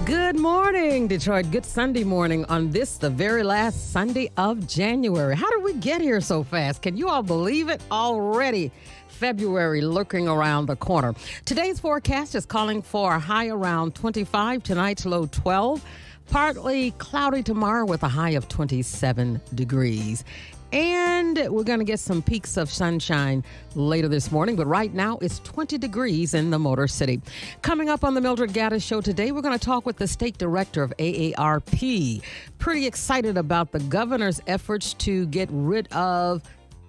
Good morning, Detroit. Good Sunday morning on this, the very last Sunday of January. How did we get here so fast? Can you all believe it? Already February lurking around the corner. Today's forecast is calling for a high around 25, tonight's low 12. Partly cloudy tomorrow with a high of 27 degrees. And we're going to get some peaks of sunshine later this morning. But right now, it's 20 degrees in the Motor City. Coming up on the Mildred Gaddis Show today, we're going to talk with the state director of AARP. Pretty excited about the governor's efforts to get rid of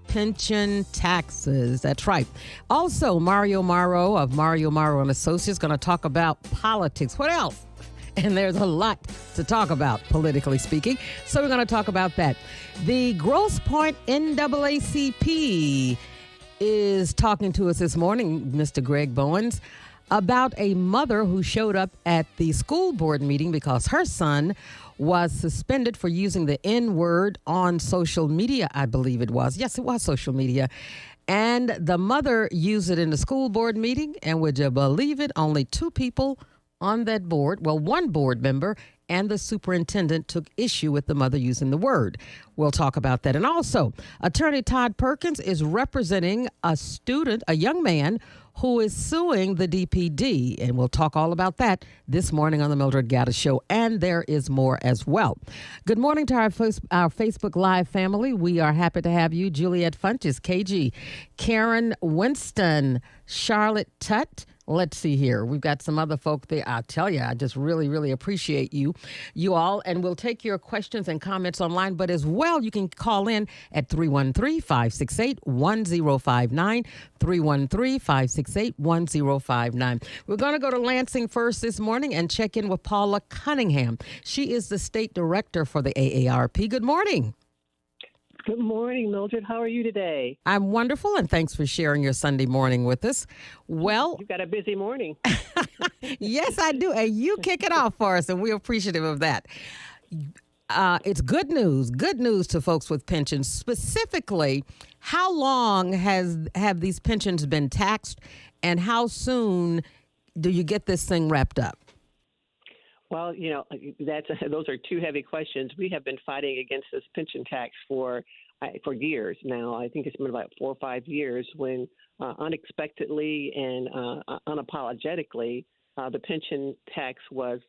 pension taxes. That's right. Also, Marrow of Marrow and Associates going to talk about politics. What else? And there's a lot to talk about, politically speaking. So we're going to talk about that. The Grosse Pointe NAACP is talking to us this morning, Mr. Greg Bowens, about a mother who showed up at the school board meeting because her son was suspended for using the N-word on social media, I believe it was. Yes, it was social media. And the mother used it in the school board meeting. And would you believe it? Only two people on that board, well, one board member and the superintendent took issue with the mother using the word. We'll talk about that. And also, attorney Todd Perkins is representing a student, a young man, who is suing the DPD. And we'll talk all about that this morning on the Mildred Gaddis Show. And there is more as well. Good morning to our Facebook Live family. We are happy to have you. Juliet Funches, KG, Karen Winston, Charlotte Tutt. Let's see here. We've got some other folk there. I'll tell you, I just really, really appreciate you all. And we'll take your questions and comments online. But as well, you can call in at 313-568-1059, 313-568-1059. We're going to go to Lansing first this morning and check in with Paula Cunningham. She is the state director for the AARP. Good morning. Good morning, Mildred. How are you today? I'm wonderful, and thanks for sharing your Sunday morning with us. Well, you've got a busy morning. Yes, I do. And you kick it off for us, and we're appreciative of that. It's good news to folks with pensions. Specifically, how long have these pensions been taxed, and how soon do you get this thing wrapped up? Well, those are two heavy questions. We have been fighting against this pension tax for years now. I think it's been about 4 or 5 years when unexpectedly and unapologetically the pension tax was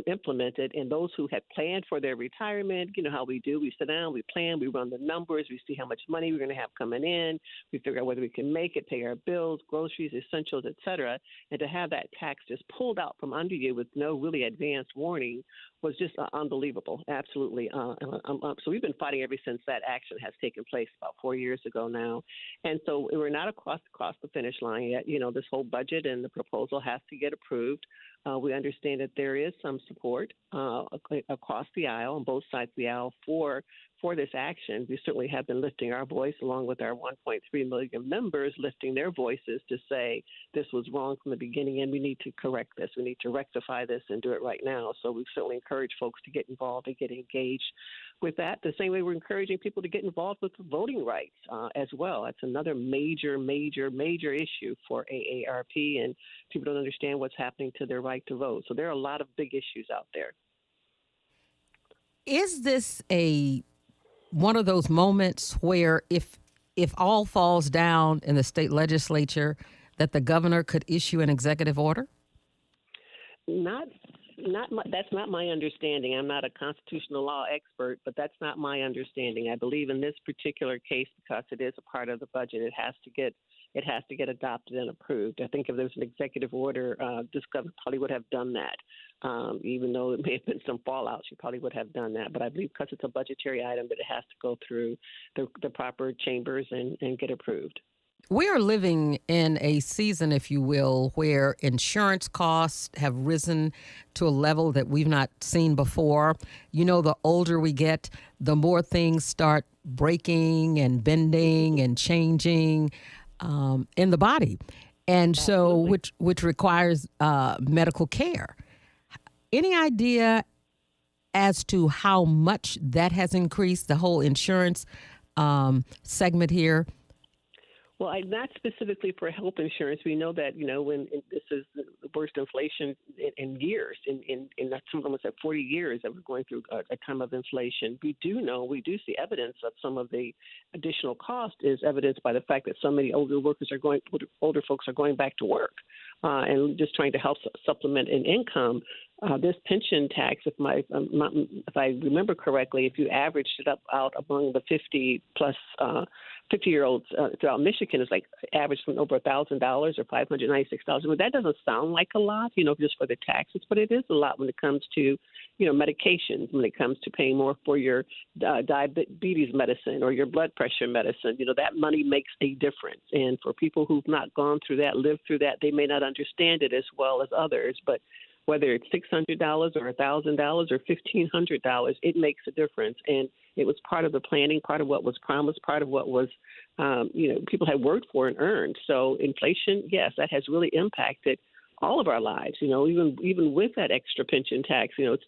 implemented, and those who had planned for their retirement, you know how we do, we sit down, we plan, we run the numbers, we see how much money we're going to have coming in, we figure out whether we can make it, pay our bills, groceries, essentials, et cetera, and to have that tax just pulled out from under you with no really advanced warning was just unbelievable, absolutely. So we've been fighting ever since that action has taken place about 4 years ago now, and so we're not across the finish line yet. You know, this whole budget and the proposal has to get approved. We understand that there is some support across the aisle, on both sides of the aisle, for this action. We certainly have been lifting our voice, along with our 1.3 million members, lifting their voices to say this was wrong from the beginning, and we need to correct this. We need to rectify this and do it right now. So we certainly encourage folks to get involved and get engaged with that. The same way we're encouraging people to get involved with voting rights as well. That's another major issue for AARP, and people don't understand what's happening to their right to vote. So there are a lot of big issues out there. Is this one of those moments where if all falls down in the state legislature, that the governor could issue an executive order? That's not my understanding. I'm not a constitutional law expert, but that's not my understanding. I believe in this particular case, because it is a part of the budget, it has to get adopted and approved. I think if there was an executive order, this governor probably would have done that. Even though it may have been some fallout, she probably would have done that. But I believe because it's a budgetary item, that it has to go through the proper chambers and get approved. We are living in a season, if you will, where insurance costs have risen to a level that we've not seen before. You know, the older we get, the more things start breaking and bending and changing in the body. And so, which requires medical care. Any idea as to how much that has increased, the whole insurance segment here? Well, not specifically for health insurance. We know that, when this is the worst inflation in years, in some of them it's like 40 years that we're going through a time of inflation. We do see evidence of some of the additional cost is evidenced by the fact that so many older folks are going back to work and just trying to help supplement an income. This pension tax, if I remember correctly, if you averaged it out among the 50-year-olds throughout Michigan, is like average from over $1,000 or $596. Well, that doesn't sound like a lot, just for the taxes, but it is a lot when it comes to, medications, when it comes to paying more for your diabetes medicine or your blood pressure medicine. That money makes a difference. And for people who've not gone through that, lived through that, they may not understand it as well as others, but whether it's $600 or $1,000 or $1,500, it makes a difference. And it was part of the planning, part of what was promised, part of what was, people had worked for and earned. So inflation, yes, that has really impacted all of our lives. Even with that extra pension tax, it's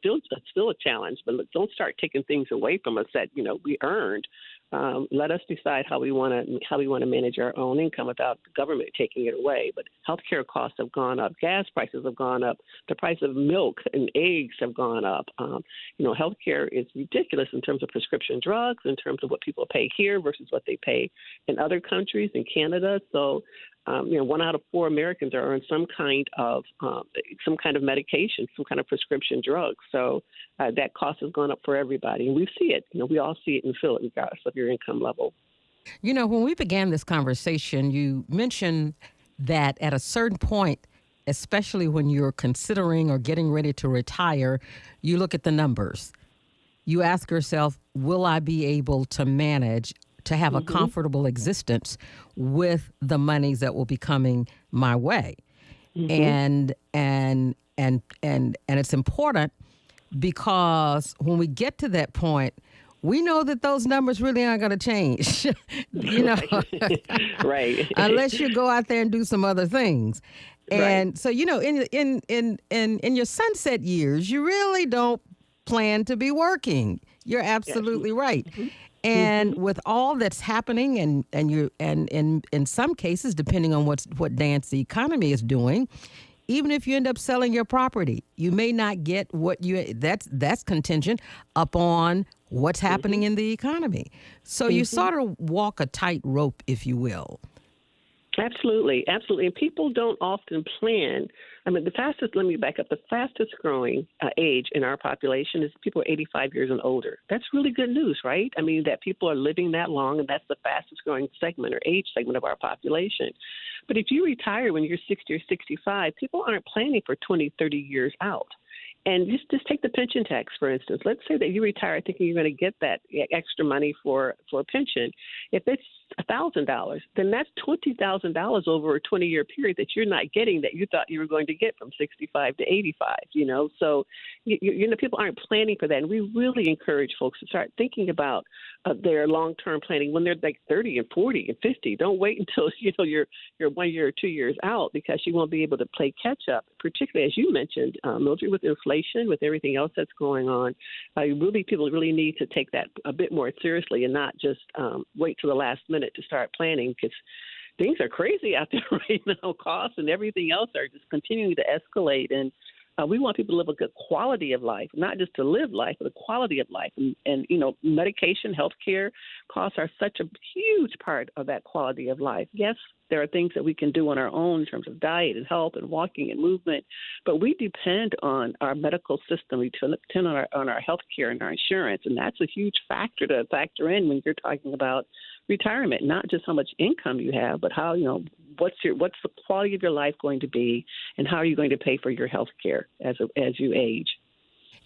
still a challenge. But don't start taking things away from us that we earned. Let us decide how we want to manage our own income without the government taking it away. But healthcare costs have gone up, gas prices have gone up, the price of milk and eggs have gone up. Healthcare is ridiculous in terms of prescription drugs, in terms of what people pay here versus what they pay in other countries, in Canada. So, 1 out of 4 Americans are on some kind of medication, some kind of prescription drug. So that cost has gone up for everybody, and we see it. We all see it and feel it, regardless of your income level. When we began this conversation, you mentioned that at a certain point, especially when you're considering or getting ready to retire, you look at the numbers. You ask yourself, will I be able to manage to have a comfortable existence with the monies that will be coming my way? And it's important because when we get to that point, we know that those numbers really aren't going to change, Right. Unless you go out there and do some other things. And right. So, in your sunset years, you really don't plan to be working. You're absolutely right. And with all that's happening, and in some cases, depending on what dance the economy is doing, even if you end up selling your property, you may not get that's contingent upon what's happening in the economy. So you sort of walk a tight rope, if you will. Absolutely. And people don't often plan. Let me back up. The fastest growing age in our population is people 85 years and older. That's really good news, right? That people are living that long, and that's the fastest growing segment or age segment of our population. But if you retire when you're 60 or 65, people aren't planning for 20, 30 years out. And just take the pension tax, for instance. Let's say that you retire thinking you're going to get that extra money for a pension. If it's $1,000, then that's $20,000 over a 20-year period that you're not getting that you thought you were going to get from 65 to 85. So people aren't planning for that, and we really encourage folks to start thinking about their long-term planning when they're like 30 and 40 and 50. Don't wait until you're 1 year or 2 years out, because you won't be able to play catch up. Particularly, as you mentioned, Mildred, with inflation, with everything else that's going on, people really need to take that a bit more seriously and not just wait till the last minute to start planning, because things are crazy out there right now. Costs and everything else are just continuing to escalate, and we want people to live a good quality of life, not just to live life, but a quality of life. And medication, healthcare costs are such a huge part of that quality of life. Yes, there are things that we can do on our own in terms of diet and health and walking and movement, but we depend on our medical system. We depend on our healthcare and our insurance, and that's a huge factor to factor in when you're talking about retirement. Not just how much income you have, but how what's the quality of your life going to be, and how are you going to pay for your health care as you age.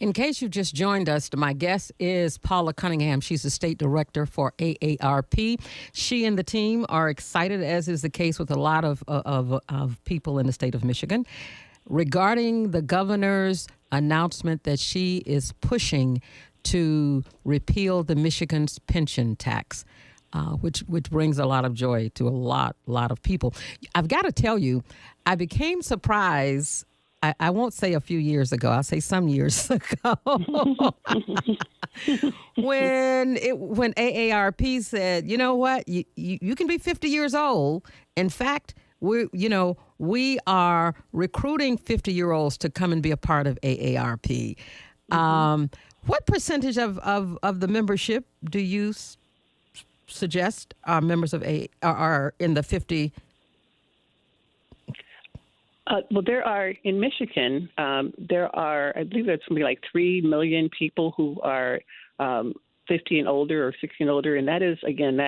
In case you've just joined us, my guest is Paula Cunningham. She's the state director for AARP. She and the team are excited, as is the case with a lot of people in the state of Michigan, regarding the governor's announcement that she is pushing to repeal the Michigan's pension tax. Which brings a lot of joy to a lot of people. I've got to tell you, I became surprised I won't say a few years ago. I'll say some years ago. when AARP said, you know what, you can be 50 years old. In fact, we are recruiting 50-year-olds to come and be a part of AARP. What percentage of the membership do you suggest are members of are in the 50? Well, there are in Michigan. There are, I believe, there's something like 3 million people who are 50 and older or 60 and older, and that is again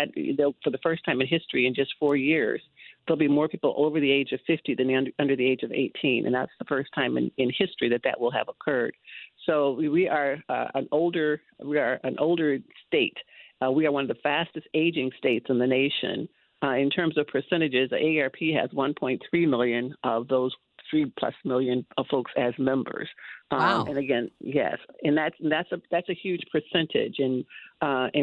for the first time in history in just 4 years. There'll be more people over the age of 50 than under the age of 18, and that's the first time in history that will have occurred. So we are an older state. We are one of the fastest aging states in the nation. In terms of percentages, the AARP has 1.3 million of those 3+ million of folks as members. Wow. And again, yes, and that's a huge percentage, and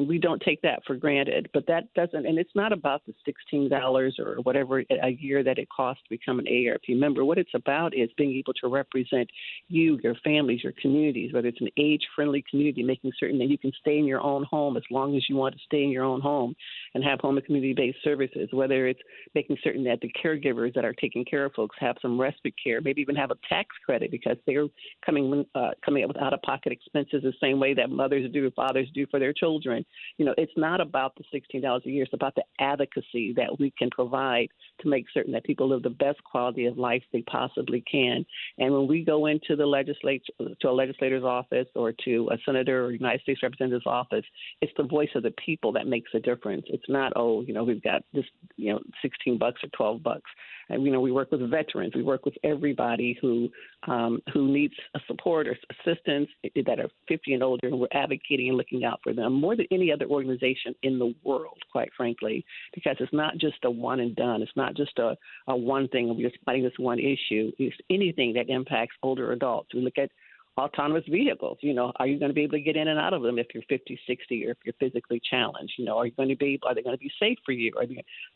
we don't take that for granted. But that doesn't, and it's not about the $16 or whatever a year that it costs to become an AARP member. What it's about is being able to represent you, your families, your communities, whether it's an age-friendly community, making certain that you can stay in your own home as long as you want to stay in your own home and have home and community-based services, whether it's making certain that the caregivers that are taking care of folks have some respite care, maybe even have a tax credit because they're coming up with out-of-pocket expenses the same way that mothers do, fathers do for their children. It's not about the $16 a year. It's about the advocacy that we can provide to make certain that people live the best quality of life they possibly can. And when we go into the legislature, to a legislator's office or to a senator or United States representative's office, it's the voice of the people that makes a difference. It's not, we've got this, $16 or $12. And, we work with veterans. We work with everybody who needs a support or assistance that are 50 and older, and we're advocating and looking out for them more than any other organization in the world, quite frankly, because it's not just a one and done. It's not just a one thing, and we're just fighting this one issue. It's anything that impacts older adults. We look at autonomous vehicles. Are you going to be able to get in and out of them if you're 50, 60, or if you're physically challenged? Are they going to be safe for you?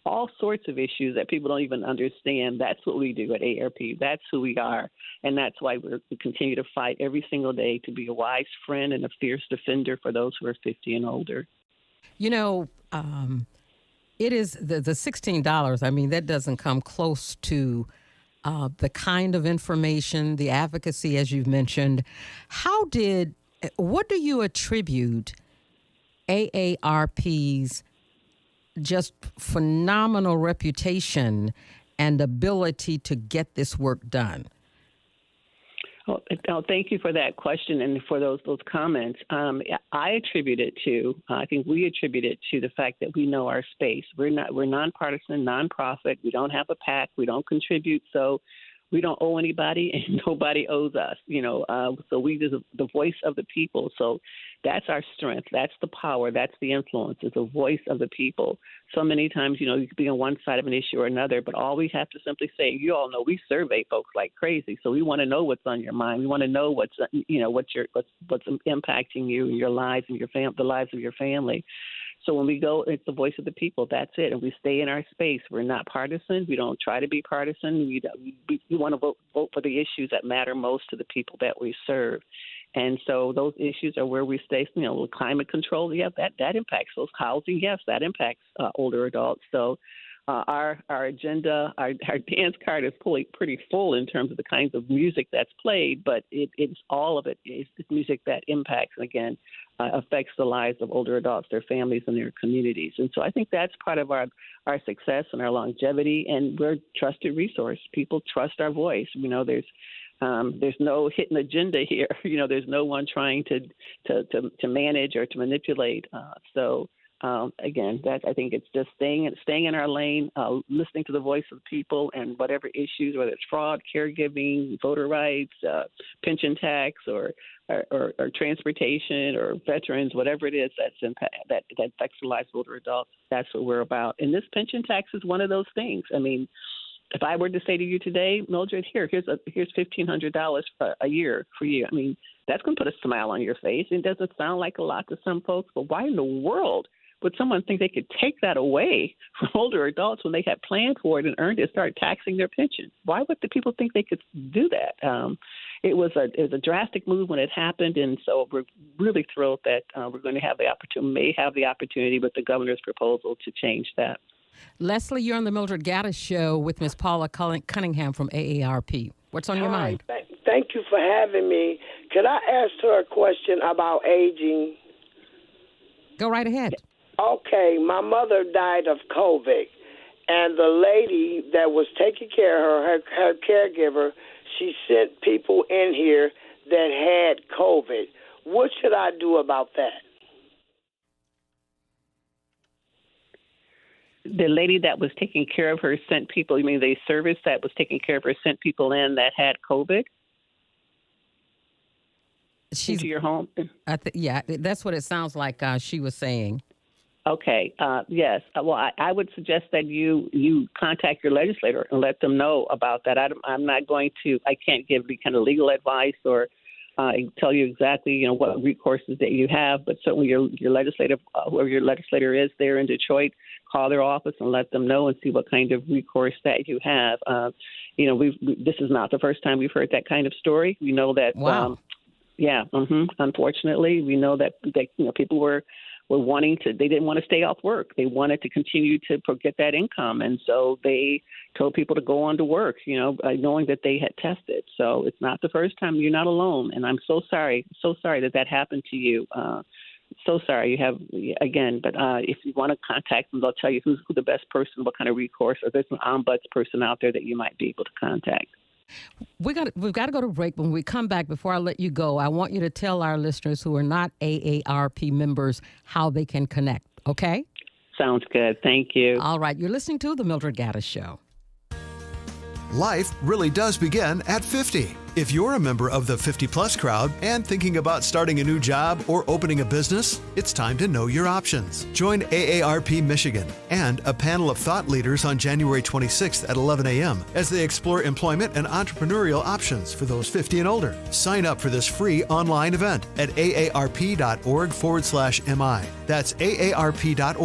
All sorts of issues that people don't even understand. That's what we do at AARP. That's who we are. And that's why we continue to fight every single day to be a wise friend and a fierce defender for those who are 50 and older. It is the $16. I mean, that doesn't come close to the kind of information, the advocacy, as you've mentioned. What do you attribute AARP's just phenomenal reputation and ability to get this work done? Well, thank you for that question and for those comments. I attribute it to, I think we attribute it to the fact that we know our space. We're nonpartisan, nonprofit. We don't have a PAC. We don't contribute. So we don't owe anybody and nobody owes us, so we just the voice of the people. So that's our strength. That's the power. That's the influence. It's the voice of the people. So many times, you could be on one side of an issue or another, but all we have to simply say, you all know we survey folks like crazy. So we want to know what's on your mind. We want to know what's impacting you and your lives and the lives of your family. So when we go, it's the voice of the people. That's it. And we stay in our space. We're not partisan. We don't try to be partisan. We want to vote for the issues that matter most to the people that we serve. And so those issues are where we stay. Climate control, yeah, that impacts those. Housing, yes, that impacts older adults. So our agenda, our dance card is pretty full in terms of the kinds of music that's played, but it's all of it is music that impacts, again, affects the lives of older adults, their families, and their communities. And so I think that's part of our success and our longevity, and we're a trusted resource. People trust our voice. There's no hidden agenda here. There's no one trying to manage or to manipulate. Again, I think it's just staying in our lane, listening to the voice of the people, and whatever issues, whether it's fraud, caregiving, voter rights, pension tax, or transportation, or veterans, whatever it is that affects the lives of older adults. That's what we're about. And this pension tax is one of those things. I mean, if I were to say to you today, Mildred, here's $1,500 a year for you. I mean, that's going to put a smile on your face. It doesn't sound like a lot to some folks, but why in the world would someone think they could take that away from older adults when they had planned for it and earned it, start taxing their pension? Why would the people think they could do that? It was a drastic move when it happened, and so we're really thrilled that we're going to have may have the opportunity with the governor's proposal to change that. Leslie, you're on the Mildred Gaddis Show with Ms. Paula Cunningham from AARP. What's on your mind? Thank you for having me. Could I ask her a question about aging? Go right ahead. Okay, my mother died of COVID, and the lady that was taking care of her caregiver, she sent people in here that had COVID. What should I do about that? The lady that was taking care of her sent people, you mean the service that was taking care of her sent people in that had COVID? Into your home? Yeah, that's what it sounds like she was saying. Okay. Yes. Well, I would suggest that you contact your legislator and let them know about that. I'm not going to. I can't give any kind of legal advice or tell you exactly what recourses that you have. But certainly your legislative, whoever your legislator is there in Detroit, call their office and let them know and see what kind of recourse that you have. This is not the first time we've heard that kind of story. We know that. Wow. Unfortunately, we know that people were wanting to. They didn't want to stay off work. They wanted to continue to get that income, and so they told people to go on to work. Knowing that they had tested. So it's not the first time. You're not alone, and I'm so sorry that happened to you. So sorry you have again. But if you want to contact them, they'll tell you who the best person, what kind of recourse, or there's an ombuds person out there that you might be able to contact. We've got to go to break. When we come back, before I let you go, I want you to tell our listeners who are not AARP members how they can connect, okay? Sounds good. Thank you. All right. You're listening to The Mildred Gaddis Show. Life really does begin at 50. If you're a member of the 50-plus crowd and thinking about starting a new job or opening a business, it's time to know your options. Join AARP Michigan and a panel of thought leaders on January 26th at 11 a.m. as they explore employment and entrepreneurial options for those 50 and older. Sign up for this free online event at aarp.org/MI. That's aarp.org/MI.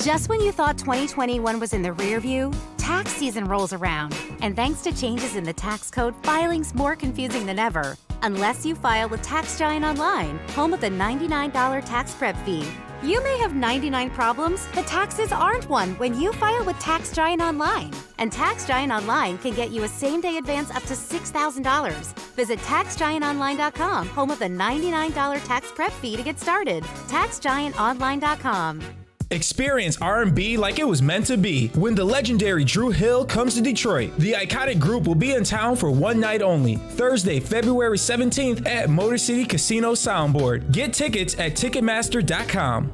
Just when you thought 2021 was in the rear view, tax season rolls around. And thanks to changes in the tax code, filing's more confusing than ever. Unless you file with Tax Giant Online, home of the $99 tax prep fee. You may have 99 problems, but taxes aren't one when you file with Tax Giant Online. And Tax Giant Online can get you a same-day advance up to $6,000. Visit TaxGiantOnline.com, home of the $99 tax prep fee to get started. TaxGiantOnline.com. Experience R&B like it was meant to be when the legendary Drew Hill comes to Detroit. The iconic group will be in town for one night only, Thursday, February 17th at Motor City Casino Soundboard. Get tickets at Ticketmaster.com.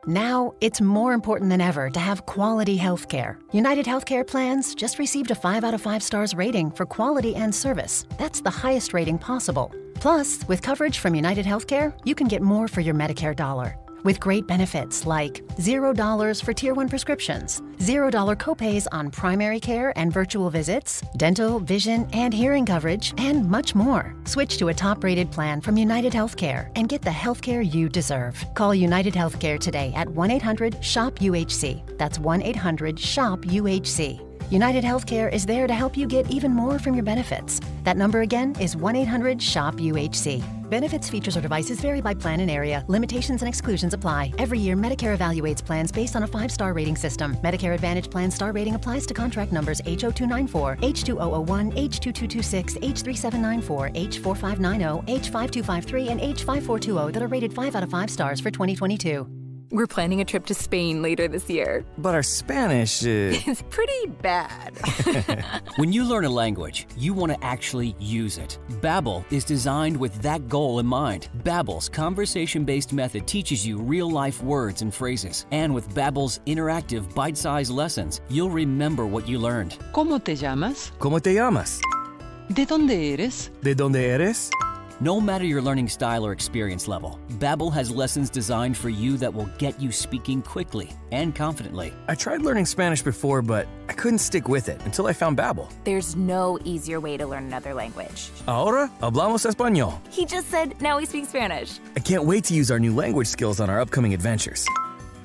Now, it's more important than ever to have quality health care. United Healthcare Plans just received a 5 out of 5 stars rating for quality and service. That's the highest rating possible. Plus, with coverage from United Healthcare, you can get more for your Medicare dollar. With great benefits like $0 for Tier 1 prescriptions, $0 copays on primary care and virtual visits, dental, vision, and hearing coverage, and much more. Switch to a top-rated plan from United Healthcare and get the healthcare you deserve. Call United Healthcare today at 1-800-SHOP-UHC. That's 1-800-SHOP-UHC. United Healthcare is there to help you get even more from your benefits. That number again is 1-800-SHOP-UHC. Benefits, features, or devices vary by plan and area. Limitations and exclusions apply. Every year, Medicare evaluates plans based on a 5-star rating system. Medicare Advantage plan star rating applies to contract numbers H0294, H2001, H2226, H3794, H4590, H5253, and H5420 that are rated 5 out of 5 stars for 2022. We're planning a trip to Spain later this year. But our Spanish is pretty bad. When you learn a language, you want to actually use it. Babbel is designed with that goal in mind. Babbel's conversation-based method teaches you real-life words and phrases. And with Babbel's interactive, bite-sized lessons, you'll remember what you learned. ¿Cómo te llamas? ¿Cómo te llamas? ¿De dónde eres? ¿De dónde eres? No matter your learning style or experience level, Babbel has lessons designed for you that will get you speaking quickly and confidently. I tried learning Spanish before, but I couldn't stick with it until I found Babbel. There's no easier way to learn another language. Ahora hablamos español. He just said, now we speak Spanish. I can't wait to use our new language skills on our upcoming adventures.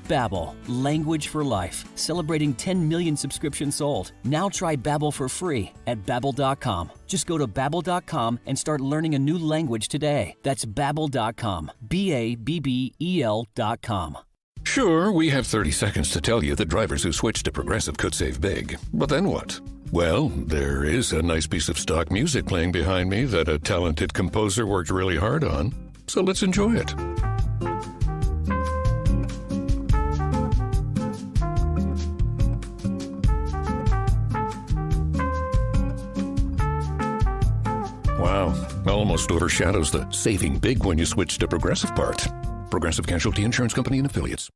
Babbel, language for life. Celebrating 10 million subscriptions sold. Now try Babbel for free at Babbel.com. Just go to Babbel.com and start learning a new language today. That's Babbel.com. Babbel.com. Sure, we have 30 seconds to tell you that drivers who switch to Progressive could save big. But then what? Well, there is a nice piece of stock music playing behind me that a talented composer worked really hard on. So let's enjoy it. Wow, almost overshadows the saving big when you switch to Progressive part. Progressive Casualty Insurance Company and Affiliates.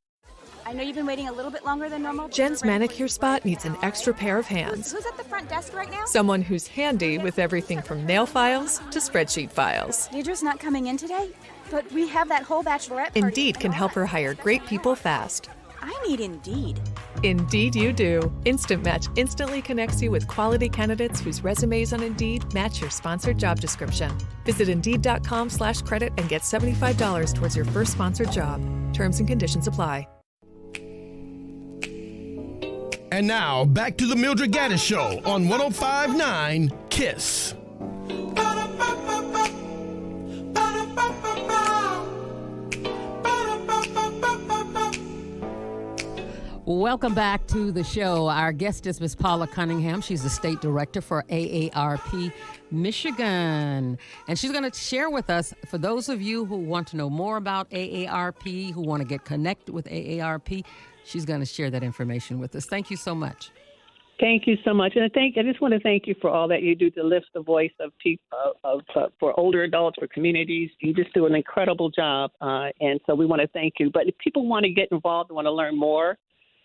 I know you've been waiting a little bit longer than normal. Jen's manicure spot needs an extra pair of hands. Who's at the front desk right now? Someone who's handy with everything from nail files to spreadsheet files. Deidre's not coming in today, but we have that whole bachelorette party. Indeed can help her hire great people fast. I need Indeed. Indeed you do. Instant Match instantly connects you with quality candidates whose resumes on Indeed match your sponsored job description. Visit Indeed.com/credit and get $75 towards your first sponsored job. Terms and conditions apply. And now, back to the Mildred Gaddis Show on 105.9 KISS. Welcome back to the show. Our guest is Ms. Paula Cunningham. She's the state director for AARP Michigan. And she's going to share with us, for those of you who want to know more about AARP, who want to get connected with AARP, she's going to share that information with us. Thank you so much. Thank you so much. And I just want to thank you for all that you do to lift the voice of people, for older adults, for communities. You just do an incredible job. And so we want to thank you. But if people want to get involved and want to learn more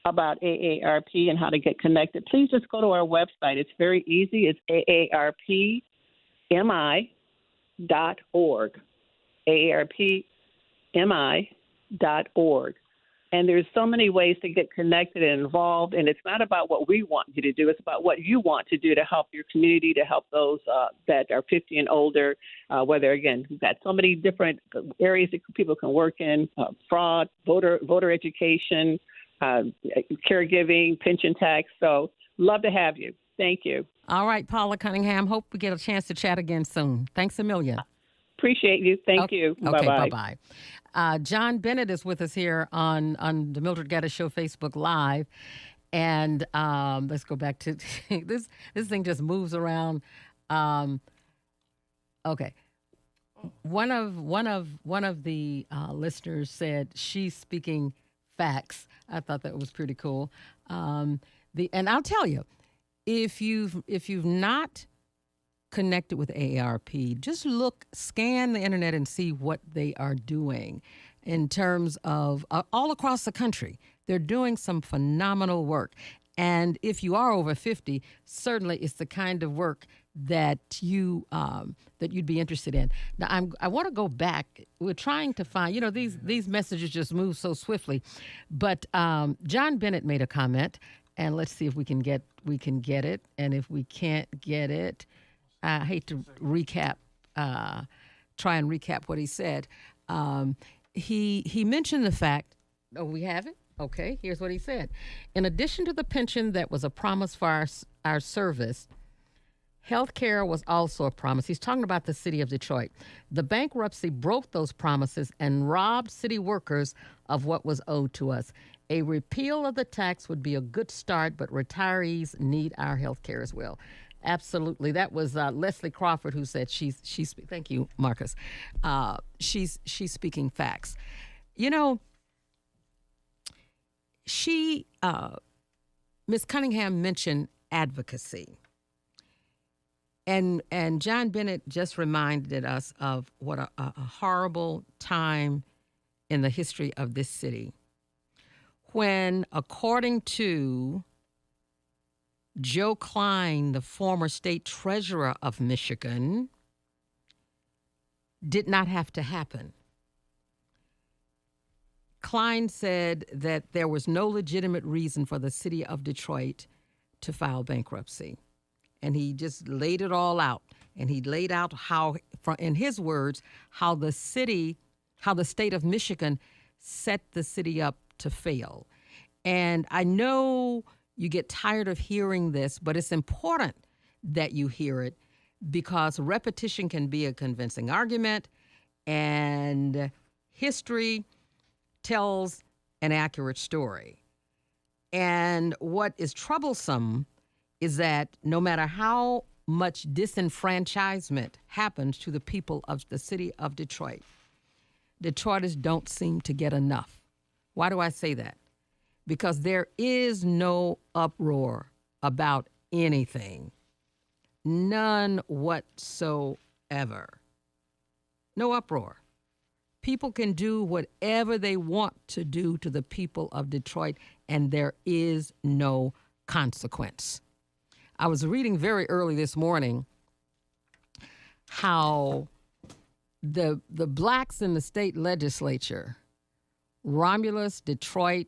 about AARP and how to get connected, please just go to our website. It's very easy. It's AARPMI.org. AARPMI.org. And there's so many ways to get connected and involved. And it's not about what we want you to do. It's about what you want to do to help your community, to help those that are 50 and older, whether, again, we've got so many different areas that people can work in, fraud, voter education, caregiving, pension tax. So love to have you. Thank you. All right, Paula Cunningham. Hope we get a chance to chat again soon. Thanks a million. Appreciate you. Thank you. Okay, Bye-bye. bye-bye. John Bennett is with us here on the Mildred Gaddis Show Facebook Live. And let's go back to this thing just moves around. Okay. One of the listeners said she's speaking facts. I thought that was pretty cool. And I'll tell you, if you've not connected with AARP, just scan the internet and see what they are doing in terms of all across the country. They're doing some phenomenal work. And if you are over 50, certainly it's the kind of work that you'd be interested in. Now, I want to go back. We're trying to find, these messages just move so swiftly. But John Bennett made a comment, and let's see if we can get it. And if we can't get it, I hate to try and recap what he said. He mentioned the fact, we have it? Okay, here's what he said. In addition to the pension that was a promise for our service, health care was also a promise. He's talking about the city of Detroit. The bankruptcy broke those promises and robbed city workers of what was owed to us. A repeal of the tax would be a good start, but retirees need our health care as well. Absolutely. That was Leslie Crawford who said she's thank you, Marcus. She's speaking facts. Ms. Cunningham mentioned advocacy. And John Bennett just reminded us of what a horrible time in the history of this city when, according to Joe Klein, the former state treasurer of Michigan, did not have to happen. Klein said that there was no legitimate reason for the city of Detroit to file bankruptcy. And he just laid it all out. And he laid out how, in his words, how the state of Michigan set the city up to fail. And I know you get tired of hearing this, but it's important that you hear it because repetition can be a convincing argument, and history tells an accurate story. And what is troublesome is that no matter how much disenfranchisement happens to the people of the city of Detroit, Detroiters don't seem to get enough. Why do I say that? Because there is no uproar about anything. None whatsoever. No uproar. People can do whatever they want to do to the people of Detroit, and there is no consequence. I was reading very early this morning how the blacks in the state legislature, Romulus, Detroit,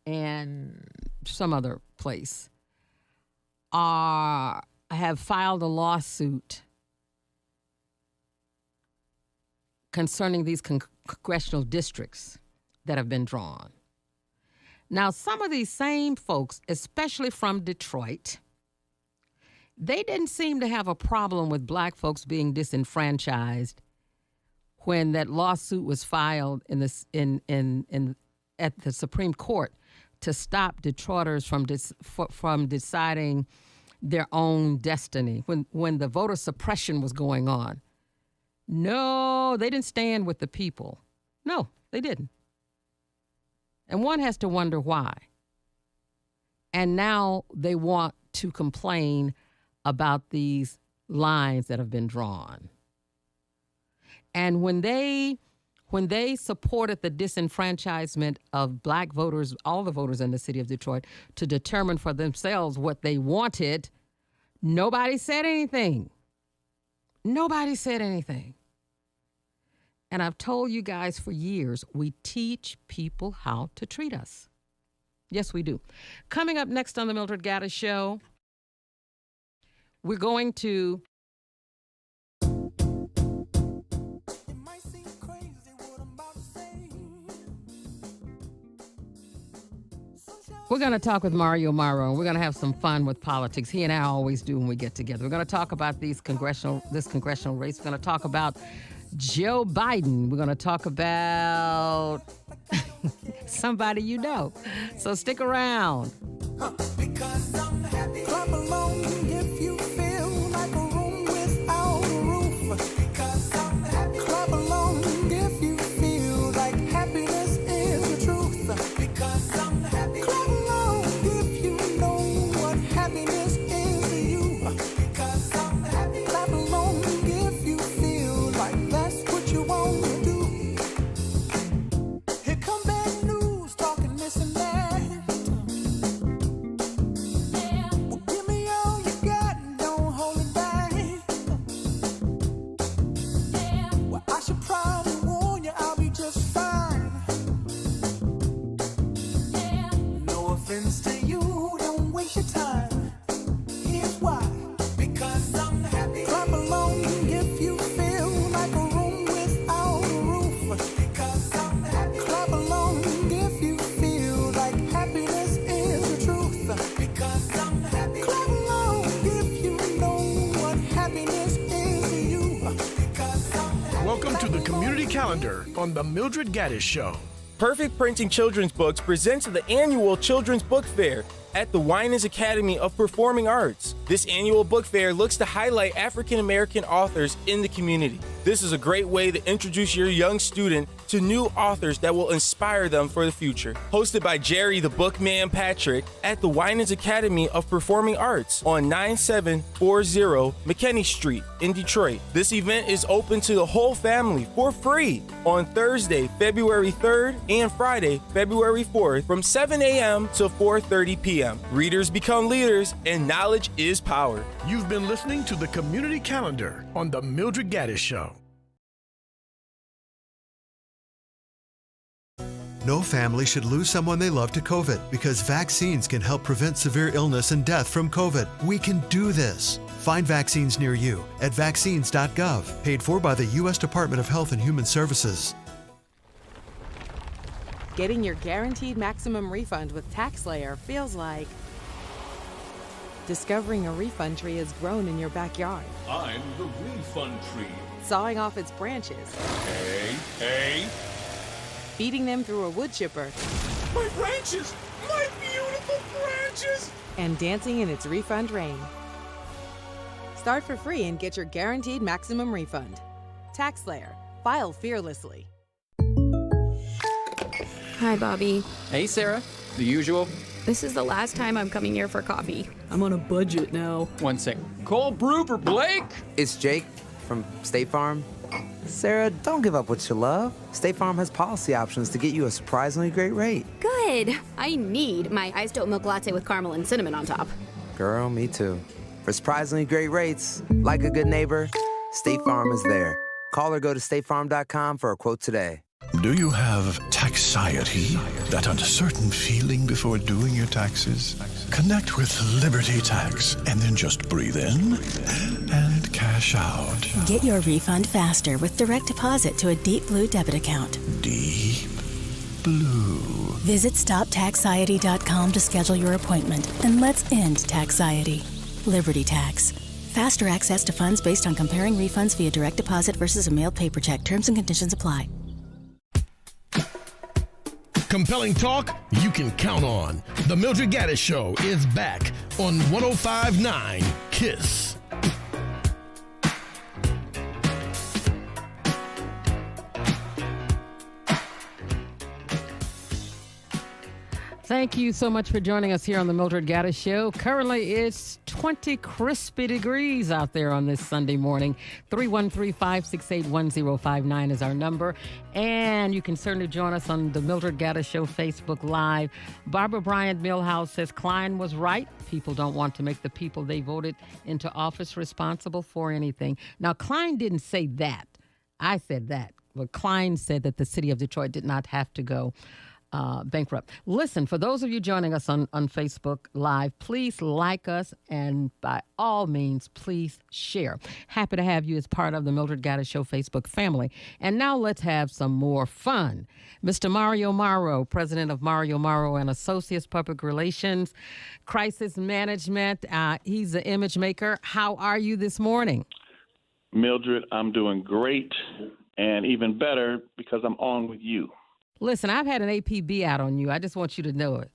and some other place, have filed a lawsuit concerning these congressional districts that have been drawn. Now, some of these same folks, especially from Detroit, they didn't seem to have a problem with black folks being disenfranchised when that lawsuit was filed at the Supreme Court to stop Detroiters from deciding their own destiny when the voter suppression was going on. No, they didn't stand with the people. No, they didn't. And one has to wonder why. And now they want to complain about these lines that have been drawn. And when they supported the disenfranchisement of black voters, all the voters in the city of Detroit, to determine for themselves what they wanted, nobody said anything. Nobody said anything. And I've told you guys for years, we teach people how to treat us. Yes, we do. Coming up next on the Mildred Gaddis Show, we're going to talk with Marrow, and we're going to have some fun with politics. He and I always do when we get together. We're going to talk about this congressional race. We're going to talk about Joe Biden. We're going to talk about somebody you know. So stick around. Because I'm happy. Clap along if you feel like a room without a roof. Because I'm happy. Clap along if you feel like happiness is the truth. Because I'm happy. Clap along if you know what happiness is to you. Because I'm happy. Clap along if you feel like that's what you want to do. Here come bad news, talking this and that. Welcome to the Community Calendar on the Mildred Gaddis Show. Perfect Printing Children's Books presents the annual Children's Book Fair at the Winans Academy of Performing Arts. This annual book fair looks to highlight African American authors in the community. This is a great way to introduce your young student to new authors that will inspire them for the future. Hosted by Jerry the Bookman Patrick at the Winans Academy of Performing Arts on 9740 McKinney Street in Detroit. This event is open to the whole family for free on Thursday, February 3rd and Friday, February 4th from 7 a.m. to 4:30 p.m. Readers become leaders and knowledge is power. You've been listening to the Community Calendar on the Mildred Gaddis Show. No family should lose someone they love to COVID because vaccines can help prevent severe illness and death from COVID. We can do this. Find vaccines near you at vaccines.gov, paid for by the U.S. Department of Health and Human Services. Getting your guaranteed maximum refund with TaxSlayer feels like discovering a refund tree has grown in your backyard. I'm the refund tree. Sawing off its branches. Hey. Feeding them through a wood chipper. My branches! My beautiful branches! And dancing in its refund rain. Start for free and get your guaranteed maximum refund. TaxSlayer. File fearlessly. Hi, Bobby. Hey, Sarah. The usual? This is the last time I'm coming here for coffee. I'm on a budget now. 1 sec. Cold brew for Blake? It's Jake from State Farm. Sarah, don't give up what you love. State Farm has policy options to get you a surprisingly great rate. Good. I need my iced oat milk latte with caramel and cinnamon on top. Girl, me too. For surprisingly great rates, like a good neighbor, State Farm is there. Call or go to statefarm.com for a quote today. Do you have taxiety? That uncertain feeling before doing your taxes? Connect with Liberty Tax and then just breathe in and cash out. Get your refund faster with direct deposit to a Deep Blue debit account. Deep Blue. Visit StopTaxiety.com to schedule your appointment, and let's end taxiety. Liberty Tax. Faster access to funds based on comparing refunds via direct deposit versus a mailed paper check. Terms and conditions apply. Compelling talk you can count on. The Mildred Gaddis Show is back on 105.9 KISS. Thank you so much for joining us here on the Mildred Gaddis Show. Currently, it's 20 crispy degrees out there on this Sunday morning. 313-568-1059 is our number. And you can certainly join us on the Mildred Gaddis Show Facebook Live. Barbara Bryant Millhouse says Klein was right. People don't want to make the people they voted into office responsible for anything. Now, Klein didn't say that. I said that. But Klein said that the city of Detroit did not have to go bankrupt. Listen, for those of you joining us on Facebook Live, please like us, and by all means, please share. Happy to have you as part of the Mildred Gaddis Show Facebook family. And now let's have some more fun. Mr. Mario Marrow, president of Marrow and Associates Public Relations, Crisis Management. He's an image maker. How are you this morning? Mildred, I'm doing great, and even better because I'm on with you. Listen, I've had an APB out on you. I just want you to know it.